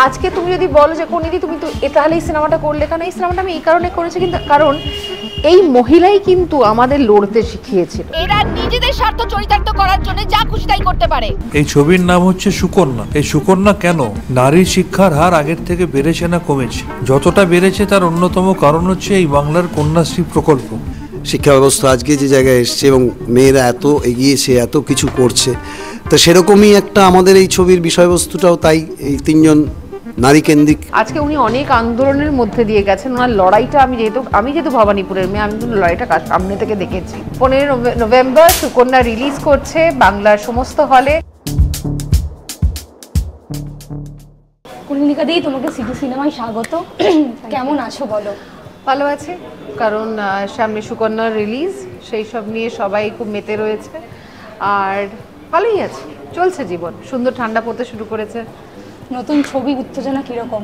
আজকে তুমি যদি বলো যে কোনিদি তুমি তো তাহলে এই সিনেমাটা করলে কেন, এই সিনেমাটা আমি এই কারণে করেছি, কিন্তু কারণ এই মহিলাই কিন্তু আমাদের লড়তে শিখিয়েছিল। এরা নিজেদের স্বার্থ চরিতার্থ করার জন্য যা খুশি তাই করতে পারে। এই ছবির নাম হচ্ছে সুকন্যা। এই সুকন্যা কেন? নারী শিক্ষার হার আগের থেকে বেড়েছে না কমেছে? যতটা বেড়েছে তার অন্যতম কারণ হচ্ছে এই বাংলার কন্যাশ্রী প্রকল্প। শিক্ষা ব্যবস্থা আজকে যে জায়গায় এসছে এবং মেয়েরা এত এগিয়েছে, এত কিছু করছে, তো সেরকমই একটা আমাদের এই ছবির বিষয়বস্তুটাও তাই, এই তিনজন নারী কেন্দ্রিক। আজকে উনি অনেক আন্দোলনের মধ্যে দিয়ে গেছেন, ওনার লড়াইটা আমি যেহেতু ভবানীপুরের মেয়ে, আমি কিন্তু লড়াইটা সামনে থেকে দেখেছি। 15 নভেম্বর সুকন্যা রিলিজ করছে বাংলার সমস্ত হলে। কুলিনিকা দি, তোমাকে সিটি সিনেমায় স্বাগত। কেমন আছো বলো? ভালো আছে, কারণ সামনে সুকন্যা রিলিজ, সেই সব নিয়ে সবাই খুব মেতে রয়েছে, আর ভালোই আছে, চলছে জীবন, সুন্দর ঠান্ডা পড়তে শুরু করেছে। নতুন ছবি উত্তেজনা কিরকম?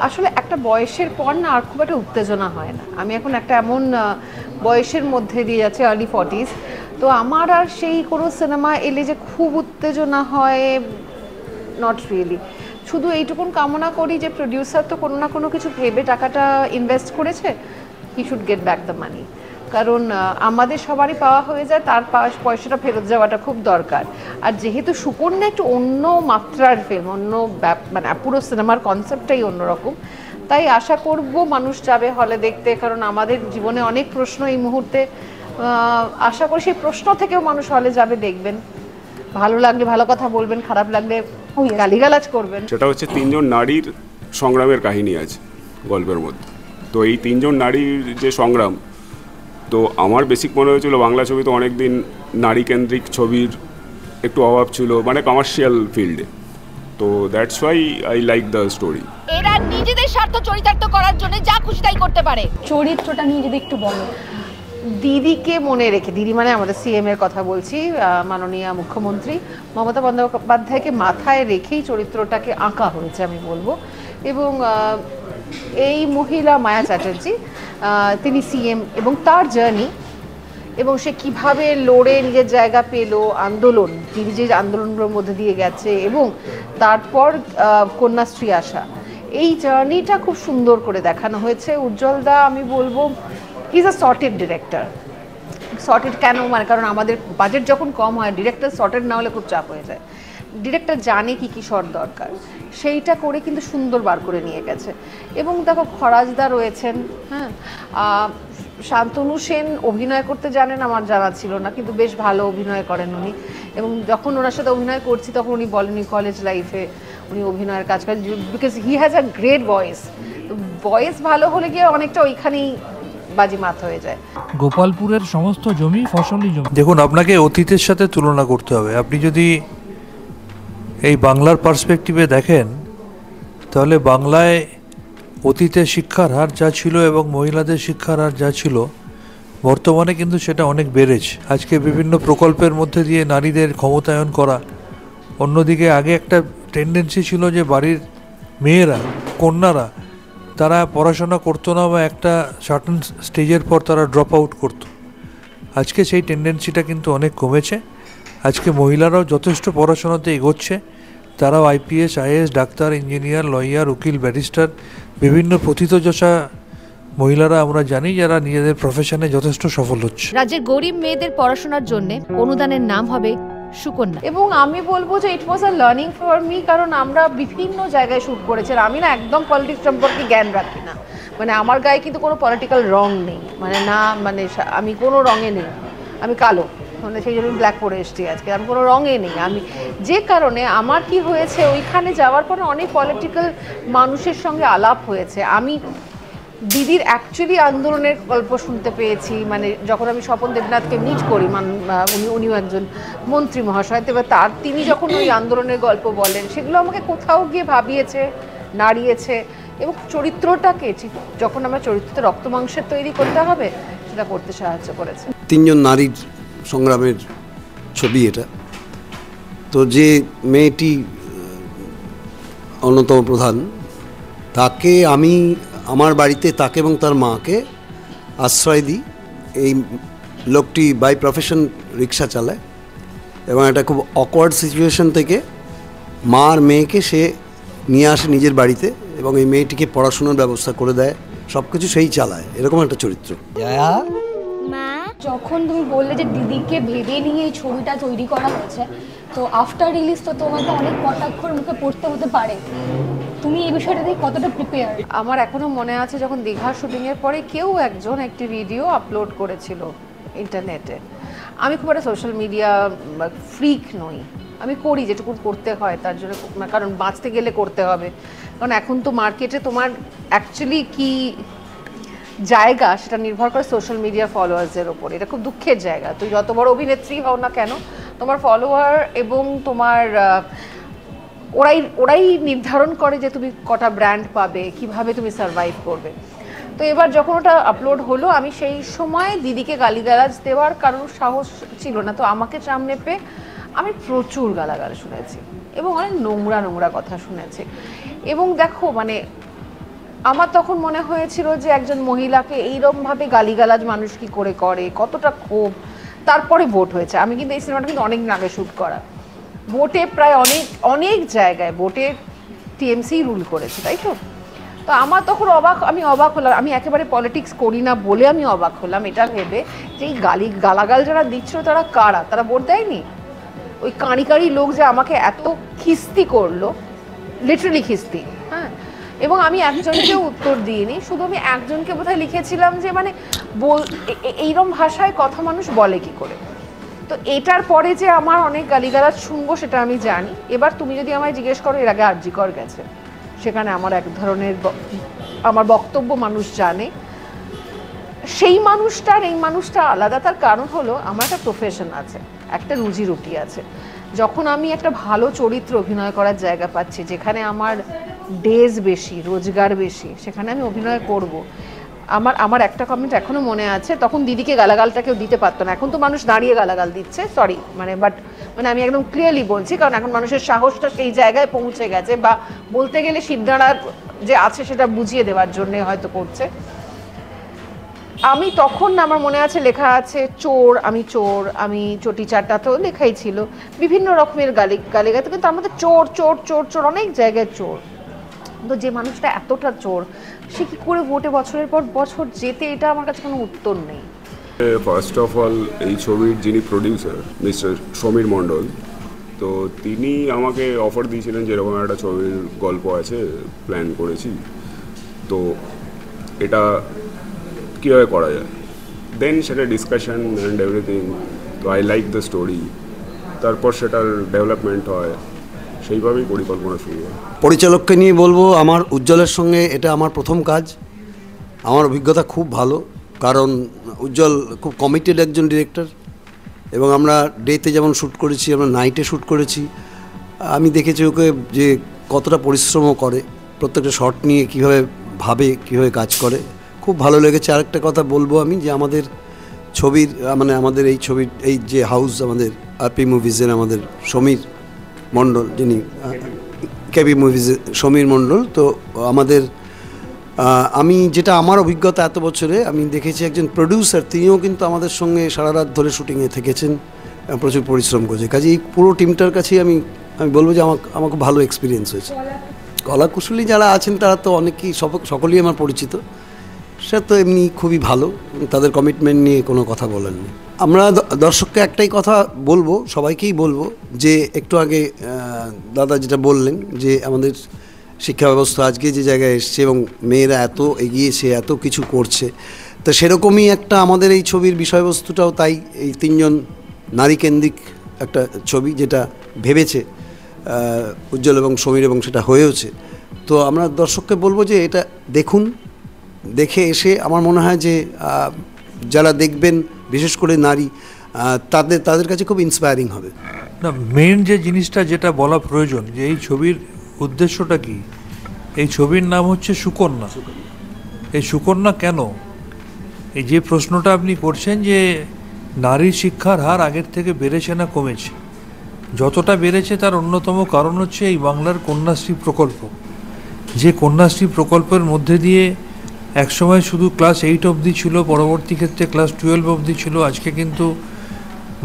আসলে একটা বয়সের পর না আর খুব একটা উত্তেজনা হয় না। আমি এখন একটা এমন বয়সের মধ্যে দিয়ে যাচ্ছি, আর্লি 40s, তো আমার আর সেই কোনো সিনেমা এলে যে খুব উত্তেজনা হয়, নট রিয়েলি। শুধু এইটুকুন কামনা করি যে প্রডিউসার তো কোনো না কোনো কিছু ভেবে টাকাটা ইনভেস্ট করেছে, he should get back the money. কারণ আমাদের সবারই পাওয়া হয়ে যায়, তার পয়সাটা ফেরত যাওয়াটা খুব দরকার। আর যেহেতু সুকন্যা একটু অন্য মাত্রার ফিল্ম, অন্য মানে পুরো সিনেমার কনসেপ্টটাই অন্যরকম, তাই আশা করব মানুষ যাবে হলে দেখতে। কারণ আমাদের জীবনে অনেক প্রশ্ন এই মুহূর্তে, আশা করি সেই প্রশ্ন থেকেও মানুষ হলে যাবে, দেখবেন, ভালো লাগলে ভালো কথা বলবেন, খারাপ লাগলে গালিগালাজ করবেন। সেটা হচ্ছে তিনজন নারীর সংগ্রামের কাহিনী আছে গল্পের মধ্যে। তো এই তিনজন নারীর যে সংগ্রাম, তো আমার বেসিক মনে হয়েছিল বাংলা ছবি তো অনেকদিন নারী কেন্দ্রিক ছবির একটু অভাব ছিল, মানে কমার্শিয়াল ফিল্ডে। তো that's why I like the story. এরা নিজেদের স্বার্থ চরিতার্থ করার জন্য যা খুশি তাই করতে পারে। চরিত্রটা নিয়ে যদি একটু বলো। দিদিকে মনে রেখে, দিদি মানে আমাদের সিএম এর কথা বলছি, মাননীয় মুখ্যমন্ত্রী মমতা বন্দ্যোপাধ্যায়কে মাথায় রেখেই চরিত্রটাকে আঁকা হয়েছে আমি বলবো। এবং এই মহিলা মায়া চ্যাটার্জি, তিনি সিএম এবং তার জার্নি, এবং সে কিভাবে লড়ে নিজের জায়গা পেল, আন্দোলন, দিদি যে আন্দোলনগুলোর মধ্যে দিয়ে গেছে, এবং তারপর কন্যাশ্রী আসা, এই জার্নিটা খুব সুন্দর করে দেখানো হয়েছে। উজ্জ্বল দা, আমি বলবো he is a sorted director. Sorted কেন? মানে কারণ আমাদের বাজেট যখন কম হয়, ডিরেক্টর সর্টেড না হলে খুব চাপ হয়ে যায়। ডিরেক্টর জানে কি কি শট দরকার, সেইটা করে কিন্তু সুন্দর বার করে নিয়ে গেছে। এবং দেখো খরাজদা রয়েছেন, হ্যাঁ, শান্তনু সেন অভিনয় করতে জানেন, আমার জানা ছিল না, কিন্তু বেশ ভালো অভিনয় করেন উনি। এবং যখন ওনার সাথে অভিনয় করছি তখন উনি বলেন কলেজ লাইফে উনি অভিনয়ের কাজ করেন, because he has a great voice. Voice ভালো হলে গিয়ে অনেকটা ওইখানেই বাজিমাত হয়ে যায়। গোপালপুরের সমস্ত জমি ফসলি জমি। দেখুন, আপনাকে অতীতের সাথে তুলনা করতে হবে। আপনি যদি এই বাংলার পার্সপেক্টিভে দেখেন, তাহলে বাংলায় অতীতে শিক্ষার হার যা ছিল এবং মহিলাদের শিক্ষার হার যা ছিল, বর্তমানে কিন্তু সেটা অনেক বেড়েছে। আজকে বিভিন্ন প্রকল্পের মধ্যে দিয়ে নারীদের ক্ষমতায়ন করা। অন্যদিকে আগে একটা টেন্ডেন্সি ছিল যে বাড়ির মেয়েরা, কন্যারা, তারা পড়াশোনা করতো না, বা একটা সার্টেন স্টেজের পর তারা ড্রপ আউট করতো। আজকে সেই টেন্ডেন্সিটা কিন্তু অনেক কমেছে। আজকে মহিলারাও যথেষ্ট পড়াশোনাতে এগোচ্ছে। তারাও IPS, IAS, doctor, engineer, lawyer, উকিল, ব্যারিস্টার, বিভিন্ন প্রথিতযশা মহিলারা আমরা জানি, যারা নিজেদের প্রফেশনে যথেষ্ট সফল হচ্ছে। রাজ্যের গরিব মেয়েদের পড়াশোনার জন্য অনুদানের নাম হবে সুকন্যা। এবং আমি বলবো যে ইট ওয়াজ আ লার্নিং ফর মি, কারণ আমরা বিভিন্ন জায়গায় শ্যুট করেছি। আমি না একদম পলিটিক্স সম্পর্কে জ্ঞান রাখি না, মানে আমার গায়ে কিন্তু কোনো পলিটিক্যাল রং নেই, মানে না, মানে আমি কোনো রঙে নেই, আমি কালো, মানে সেই জন্য ব্ল্যাক পরে এসছি আজকে, আমি কোনো রঙে নেই। আমি যে কারণে আমার কি হয়েছে, ওইখানে যাওয়ার পরে অনেক পলিটিক্যাল মানুষের সঙ্গে আলাপ হয়েছে। আমি দিদির অ্যাকচুয়ালি আন্দোলনের গল্প শুনতে পেয়েছি, মানে যখন আমি স্বপন দেবনাথকে মিট করি, উনিও একজন মন্ত্রী মহাশয়, তবে তিনি যখন ওই আন্দোলনের গল্প বলেন, সেগুলো আমাকে কোথাও গিয়ে ভাবিয়েছে, নাড়িয়েছে। এবং চরিত্রটাকে যখন আমার চরিত্রতে রক্ত মাংসের তৈরি করতে হবে, সেটা করতে সাহায্য করেছে। তিনজন নারীর সংগ্রামের ছবি এটা। তো যে মেয়েটি অন্যতম প্রধান, তাকে আমি আমার বাড়িতে তাকে এবং তার মাকে আশ্রয় দিই। এই লোকটি বাই প্রফেশন রিক্সা চালায় এবং একটা খুব অকওয়ার্ড সিচুয়েশন থেকে মা আর মেয়েকে সে নিয়ে আসে নিজের বাড়িতে এবং এই মেয়েটিকে পড়াশোনার ব্যবস্থা করে দেয়, সব কিছু সেই চালায়, এরকম একটা চরিত্র। যখন তুমি বললে যে দিদিকে ভেবে নিয়ে এই ছবিটা তৈরি করা হয়েছে, তো আফটার রিলিজ তো তোমাকে অনেক কটাক্ষর মুখে পড়তে হতে পারে, তুমি এই বিষয়টা দিয়ে কতটা প্রিপেয়ার? আমার এখনো মনে আছে যখন দীঘা শুটিংয়ের পরে কেউ একজন একটি ভিডিও আপলোড করেছিল ইন্টারনেটে। আমি খুব একটা সোশ্যাল মিডিয়া ফ্রিক নই, আমি করি যেটুকু করতে হয় তার জন্য, কারণ বাঁচতে গেলে করতে হবে। কারণ এখন তো মার্কেটে তোমার অ্যাকচুয়ালি কি জায়গা সেটা নির্ভর করে সোশ্যাল মিডিয়া ফলোয়ার্সের ওপর। এটা খুব দুঃখের জায়গা। তুই যত বড় অভিনেত্রী হও না কেন, তোমার ফলোয়ার এবং তোমার ওরাই নির্ধারণ করে যে তুমি কটা ব্র্যান্ড পাবে, কিভাবে তুমি সার্ভাইভ করবে। তো এবার যখন ওটা আপলোড হলো, আমি সেই সময় দিদিকে গালিগালাজ দেওয়ার কারোর সাহস ছিল না, তো আমাকে সামনে পেয়ে আমি প্রচুর গালাগাল শুনেছি এবং অনেক নোংরা নোংরা কথা শুনেছি। এবং দেখো মানে আমার তখন মনে হয়েছিল যে একজন মহিলাকে এইরকমভাবে গালিগালাজ মানুষ কি করে করে, কতটা ক্ষোভ। তারপরে ভোট হয়েছে, আমি কিন্তু এই সিনেমাটা কিন্তু অনেক দিন আগে শ্যুট করা, ভোটে প্রায় অনেক জায়গায় ভোটে টিএমসি রুল করেছে, তাই তো। তো আমার তখন আমি অবাক হলাম, আমি একেবারে পলিটিক্স করি না বলে আমি অবাক হলাম এটা ভেবে যে এই গালাগাল যারা দিচ্ছিল তারা কারা, তারা ভোট দেয়নি। ওই কাঁড়ি লোক যে আমাকে এত খিস্তি করলো, লিটারালি খিস্তি, হ্যাঁ। এবং আমি একজনকে উত্তর দিইনি, শুধু আমি একজনকে বোধহয় লিখেছিলাম যে মানে এইরকম ভাষায় কথা মানুষ বলে কি করে। তো এটার পরে যে আমার অনেক গালিগালাজ শুনবো সেটা আমি জানি। এবার তুমি যদি আমায় জিজ্ঞেস করো, এর আগে আরজি কর গেছে, সেখানে আমার এক ধরনের আমার বক্তব্য মানুষ জানে। সেই মানুষটার এই মানুষটা আলাদা, তার কারণ হলো আমার একটা প্রফেশন আছে, একটা রুজি রুটি আছে। যখন আমি একটা ভালো চরিত্র অভিনয় করার জায়গা পাচ্ছি, যেখানে আমার ডেজ বেশি, রোজগার বেশি, সেখানে আমি অভিনয় করব। আমার একটা কমেন্ট এখনো মনে আছে, তখন দিদিকে গালাগালটা কেউ দিতে পারতো না, এখন তো মানুষ দাঁড়িয়ে গালাগাল দিচ্ছে, সরি মানে আমি একদম ক্লিয়ারলি বলছি, কারণ এখন মানুষের সাহসটা সেই জায়গায় পৌঁছে গেছে, বা বলতে গেলে সিদ্ধারার যে আছে সেটা বুঝিয়ে দেওয়ার জন্য হয়তো করছে। আমি তখন আমার মনে আছে লেখা আছে চোর, আমি চটি চাটা তো লেখাই ছিল, বিভিন্ন রকমের গালিগাতে, কিন্তু আমাদের চোর চোর চোর চোর অনেক জায়গায় চোর। তো যে মানুষটা এতটা চোর, সে কি করে ভোটে বছরের পর বছর যেতে, এটা আমার কাছে কোনো উত্তর নেই। ফার্স্ট অফ অল এই ছবির যিনি প্রডিউসার মিস্টার সমীর মণ্ডল, তো তিনি আমাকে অফার দিয়েছিলেন যে এরকম একটা ছবির গল্প আছে, প্ল্যান করেছি, তো এটা কীভাবে করা যায়। দেন সেটা ডিসকাশন অ্যান্ড এভরিথিং, তো আই লাইক দ্য স্টোরি, তারপর সেটার ডেভেলপমেন্ট হয়, সেইভাবেই পরিকল্পনা শুরু হয়। পরিচালককে নিয়ে বলবো, আমার উজ্জ্বলের সঙ্গে এটা আমার প্রথম কাজ। আমার অভিজ্ঞতা খুব ভালো, কারণ উজ্জ্বল খুব কমিটেড একজন ডিরেক্টর, এবং আমরা ডেতে যেমন শ্যুট করেছি, আমরা নাইটে শ্যুট করেছি। আমি দেখেছি ওকে যে কতটা পরিশ্রমও করে, প্রত্যেকটা শট নিয়ে কীভাবে ভাবে, কীভাবে কাজ করে, খুব ভালো লেগেছে। আরেকটা কথা বলবো আমি, যে আমাদের ছবির মানে আমাদের এই ছবির এই যে হাউস, আমাদের আরপি মুভিজের আমাদের সমীর মণ্ডল, যিনি কেবি মুভিজের সমীর মণ্ডল, তো আমাদের আমি যেটা আমার অভিজ্ঞতা এত বছরে আমি দেখেছি, একজন প্রডিউসার তিনিও কিন্তু আমাদের সঙ্গে সারা রাত ধরে শুটিংয়ে থেকেছেন, প্রচুর পরিশ্রম করেছে। কাজে এই পুরো টিমটার কাছেই আমি বলবো যে আমার খুব ভালো এক্সপিরিয়েন্স হয়েছে। কলাকুশলী যারা আছেন তারা তো অনেকেই, সকলেই আমার পরিচিত, সেটা তো এমনি খুবই ভালো, তাদের কমিটমেন্ট নিয়ে কোনো কথা বলার নেই। আমরা দর্শককে একটাই কথা বলবো, সবাইকেই বলবো, যে একটু আগে দাদা যেটা বললেন যে আমাদের শিক্ষা ব্যবস্থা আজকে যে জায়গায় এসছে এবং মেয়েরা এত এগিয়েছে, এত কিছু করছে, তো সেরকমই একটা আমাদের এই ছবির বিষয়বস্তুটাও তাই। এই তিনজন নারীকেন্দ্রিক একটা ছবি, যেটা ভেবেছে উজ্জ্বল এবং সমীর, এবং সেটা হয়েওছে। তো আমরা দর্শককে বলবো যে এটা দেখুন, দেখে এসে আমার মনে হয় যে যারা দেখবেন, বিশেষ করে নারী, তাদের কাছে খুব ইন্সপায়ারিং হবে। না, মেন যে জিনিসটা যেটা বলা প্রয়োজন, যে এই ছবির উদ্দেশ্যটা কি। এই ছবির নাম হচ্ছে সুকন্যা। এই সুকন্যা কেন, এই যে প্রশ্নটা আপনি করছেন, যে নারী শিক্ষার হার আগের থেকে বেড়েছে না কমেছে, যতটা বেড়েছে তার অন্যতম কারণ হচ্ছে এই বাংলার কন্যাশ্রী প্রকল্প। যে কন্যাশ্রী প্রকল্পের মধ্যে দিয়ে একসময় শুধু ক্লাস 8 অবধি ছিল, পরবর্তী ক্ষেত্রে ক্লাস 12 অবধি ছিল, আজকে কিন্তু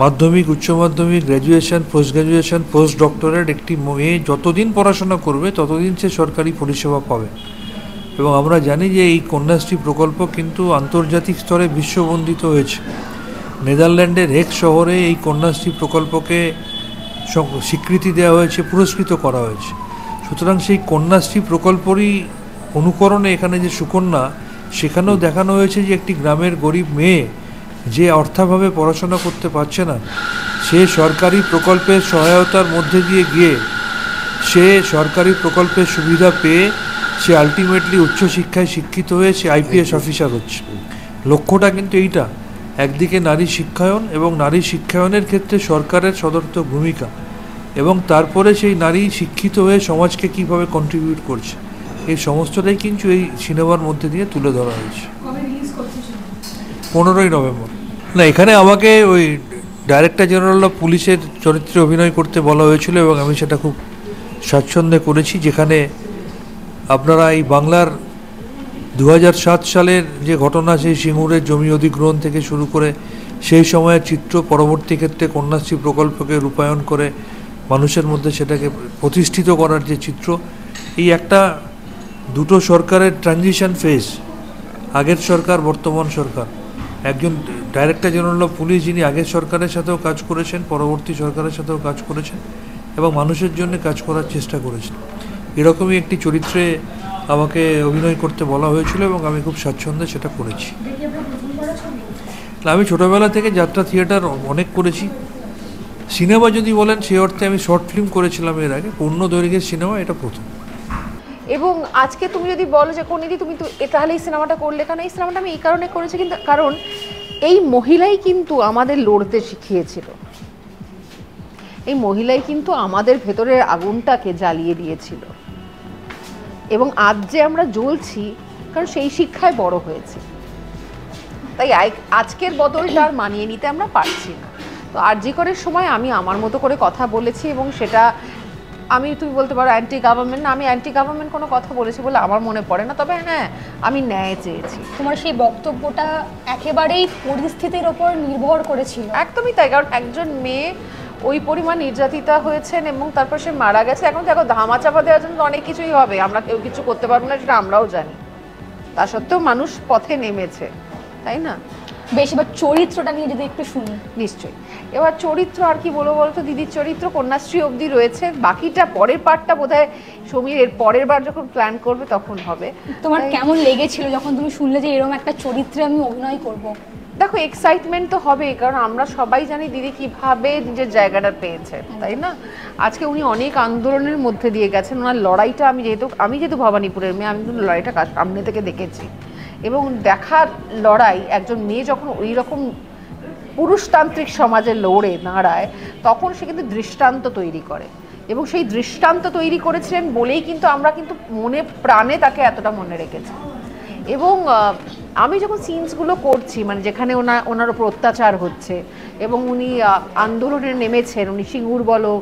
মাধ্যমিক, উচ্চ মাধ্যমিক, graduation, post graduation, post doctorate একটি মেয়ে যতদিন পড়াশোনা করবে ততদিন সে সরকারি পরিষেবা পাবে। এবং আমরা জানি যে এই কন্যাশ্রী প্রকল্প কিন্তু আন্তর্জাতিক স্তরে বিশ্ববন্দিত হয়েছে। নেদারল্যান্ডের হেগ শহরে এই কন্যাশ্রী প্রকল্পকে স্বীকৃতি দেওয়া হয়েছে, পুরস্কৃত করা হয়েছে। সুতরাং সেই কন্যাশ্রী প্রকল্পেরই অনুকরণে এখানে যে সুকন্যা, সেখানেও দেখানো হয়েছে যে একটি গ্রামের গরিব মেয়ে যে অর্থাভাবে পড়াশোনা করতে পারছে না, সে সরকারি প্রকল্পের সহায়তার মধ্যে দিয়ে গিয়ে সে সরকারি প্রকল্পের সুবিধা পেয়ে সে আলটিমেটলি উচ্চশিক্ষায় শিক্ষিত হয়ে সে আইপিএস অফিসার হচ্ছে। লক্ষ্যটা কিন্তু এইটা, একদিকে নারী শিক্ষায়ন এবং নারী শিক্ষায়নের ক্ষেত্রে সরকারের সদর্থক ভূমিকা, এবং তারপরে সেই নারী শিক্ষিত হয়ে সমাজকে কিভাবে কন্ট্রিবিউট করছে, এই সমস্তটাই কিন্তু এই সিনেমার মধ্যে দিয়ে তুলে ধরা হয়েছে। 15ই নভেম্বর। না, এখানে আমাকে ওই ডাইরেক্টর জেনারেল অফ পুলিশের চরিত্রে অভিনয় করতে বলা হয়েছিল এবং আমি সেটা খুব স্বাচ্ছন্দ্যে করেছি। যেখানে আপনারা এই বাংলার 2007 সালের যে ঘটনা, সেই সিঙ্গুরের জমি অধিগ্রহণ থেকে শুরু করে সেই সময়ের চিত্র, পরবর্তী ক্ষেত্রে কন্যাশ্রী প্রকল্পকে রূপায়ণ করে মানুষের মধ্যে সেটাকে প্রতিষ্ঠিত করার যে চিত্র, এই একটা দুটো সরকারের ট্রানজিশন ফেজ, আগের সরকার, বর্তমান সরকার। একজন ডাইরেক্টর জেনারেল অফ পুলিশ যিনি আগের সরকারের সাথেও কাজ করেছেন, পরবর্তী সরকারের সাথেও কাজ করেছেন এবং মানুষের জন্য কাজ করার চেষ্টা করেছেন, এরকমই একটি চরিত্রে আমাকে অভিনয় করতে বলা হয়েছিল এবং আমি খুব স্বাচ্ছন্দ্যে সেটা করেছি। আমি ছোটোবেলা থেকে যাত্রা থিয়েটার অনেক করেছি। সিনেমা যদি বলেন সে অর্থে আমি শর্ট ফিল্ম করেছিলাম এর আগে, পূর্ণ দৈর্ঘ্যের সিনেমা এটা প্রথম। এবং আজকে তুমি যদি বলো যে কোনিদি তুমি তো তাহলে এই সিনেমাটা করলে কেন, এই সিনেমাটা আমি এই কারণে করেছি, কিন্তু কারণ এই মহিলাই কিন্তু আমাদের লড়তে শিখিয়েছিল, এই মহিলাই কিন্তু আমাদের ভেতরের আগুনটাকে জ্বালিয়ে দিয়েছিল। এবং আজ যে আমরা জ্বলছি, কারণ সেই শিক্ষায় বড় হয়েছে, তাই আজকের বদলটা আর মানিয়ে নিতে আমরা পারছি না। তো আরজি করের সময় আমি আমার মতো করে কথা বলেছি এবং সেটা আমি, তুমি বলতে পারো অ্যান্টি গভর্নমেন্ট, না আমি অ্যান্টি গভর্নমেন্ট কোনো কথা বলেছি বলে আমার মনে পড়ে না, তবে হ্যাঁ আমি ন্যায় চেয়েছি। তোমার সেই বক্তব্যটা একেবারেই পরিস্থিতির ওপর নির্ভর করেছিল। একদমই তাই, কারণ একজন মেয়ে ওই পরিমাণ নির্যাতিতা হয়েছেন এবং তারপর সে মারা গেছে। এখন দেখো ধামাচাপা দেওয়ার জন্য অনেক কিছুই হবে, আমরা কেউ কিছু করতে পারবো না, সেটা আমরাও জানি। তা সত্ত্বেও মানুষ পথে নেমেছে, তাই না? বেশ, এবার চরিত্রটা নিয়ে যদি একটু শুনি। নিশ্চয়ই। এবার চরিত্র আর কি বলবো বলতো, দিদির চরিত্র কন্যাশ্রী অবধি রয়েছে, বাকিটা পরের পার্টটা বোধহয় সমীর এর পরের বার যখন প্ল্যান করবে তখন হবে। তোমার কেমন লেগেছিল যখন তুমি শুনলে যে এরকম একটা চরিত্রে আমি অভিনয় করব? দেখো, এক্সাইটমেন্ট তো হবে, কারণ আমরা সবাই জানি দিদি কিভাবে নিজের জায়গাটা পেয়েছে, তাই না? আজকে উনি অনেক আন্দোলনের মধ্যে দিয়ে গেছেন, ওনার লড়াইটা আমি যেহেতু ভবানীপুরের মেয়ে, আমি কিন্তু লড়াইটা সামনে থেকে দেখেছি এবং দেখার লড়াই, একজন মেয়ে যখন ওই রকম পুরুষতান্ত্রিক সমাজে লড়ে দাঁড়ায় তখন সে কিন্তু দৃষ্টান্ত তৈরি করে, এবং সেই দৃষ্টান্ত তৈরি করেছিলেন বলেই কিন্তু আমরা কিন্তু মনে প্রাণে তাকে এতটা মনে রেখেছি। এবং আমি যখন সিনসগুলো করছি, মানে যেখানে ওনার উপর অত্যাচার হচ্ছে এবং উনি আন্দোলনে নেমেছেন, উনি সিঙ্গুর বলো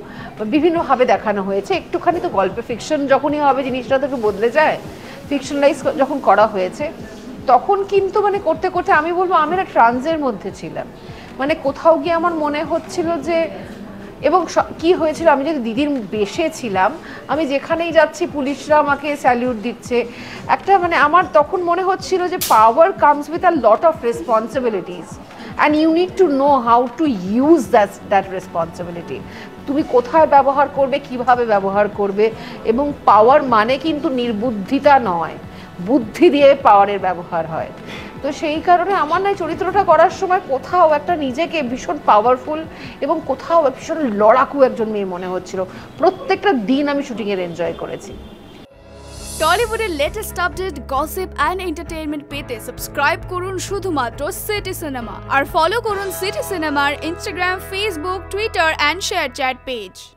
বিভিন্নভাবে দেখানো হয়েছে, একটুখানি তো গল্পে ফিকশন যখনই হবে জিনিসটা তো একটু বদলে যায়, ফিকশনালাইজ যখন করা হয়েছে তখন কিন্তু মানে করতে করতে আমি বলবো আমি একটা ট্রান্সের মধ্যে ছিলাম, মানে কোথাও গিয়ে আমার মনে হচ্ছিল যে, এবং কি হয়েছিল, আমি যদি দিদির বেশে ছিলাম, আমি যেখানেই যাচ্ছি পুলিশরা আমাকে স্যালিউট দিচ্ছে, একটা মানে আমার তখন মনে হচ্ছিল যে power comes with a lot of responsibilities and you need to know how to use that responsibility. তুমি কোথায় ব্যবহার করবে, কিভাবে ব্যবহার করবে, এবং পাওয়ার মানে কিন্তু নির্বুদ্ধিতা নয়, বুদ্ধি দিয়ে পাওয়ারের ব্যবহার হয়। তো সেই কারণে আমার না চরিত্রটা করার সময় কোথাও একটা নিজেকে ভীষণ পাওয়ারফুল এবং কোথাও ভীষণ লড়াকু একজন মেয়ে মনে হচ্ছিল। প্রত্যেকটা দিন আমি শুটিংয়ের এনজয় করেছি। টলিউডের latest update, gossip and entertainment পেতে সাবস্ক্রাইব করুন শুধুমাত্র সিটি সিনেমা, আর ফলো করুন সিটি সিনেমার Instagram, Facebook, Twitter and ShareChat page.